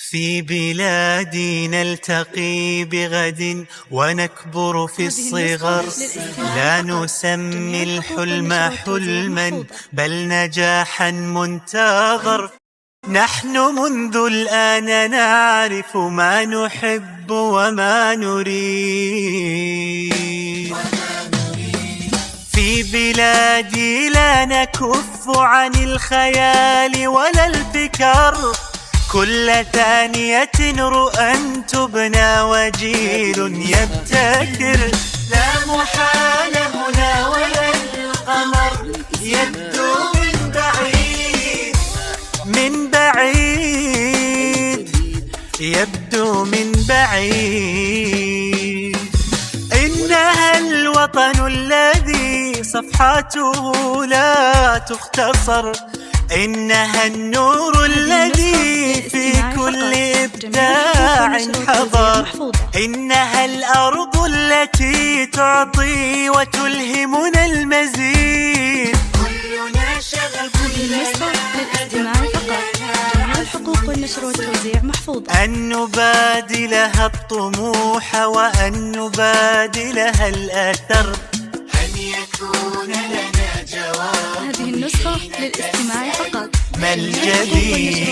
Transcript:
في بلادي نلتقي بغد ونكبر في الصغر، لا نسمي الحلم حلما بل نجاحا منتظر. نحن منذ الآن نعرف ما نحب وما نريد. في بلادي لا نكف عن الخيال ولا الفكر، كل ثانية رؤى تبنى وجيل يبتكر. لا محال هنا ولا القمر يبدو من بعيد، من بعيد يبدو من بعيد. إنها الوطن الذي صفحاته لا تختصر، إنها النور الذي في كل إبداع حضر، إنها الأرض التي تعطي وتلهمنا المزيد. كلنا شغف للاستماع فقط. جميع الحقوق والنشر والتوزيع محفوظة. أن نبادلها الطموح وأن نبادلها الأثر، أن يكون لنا جواب. هذه النسخة للاستماع فقط. ما الجديد؟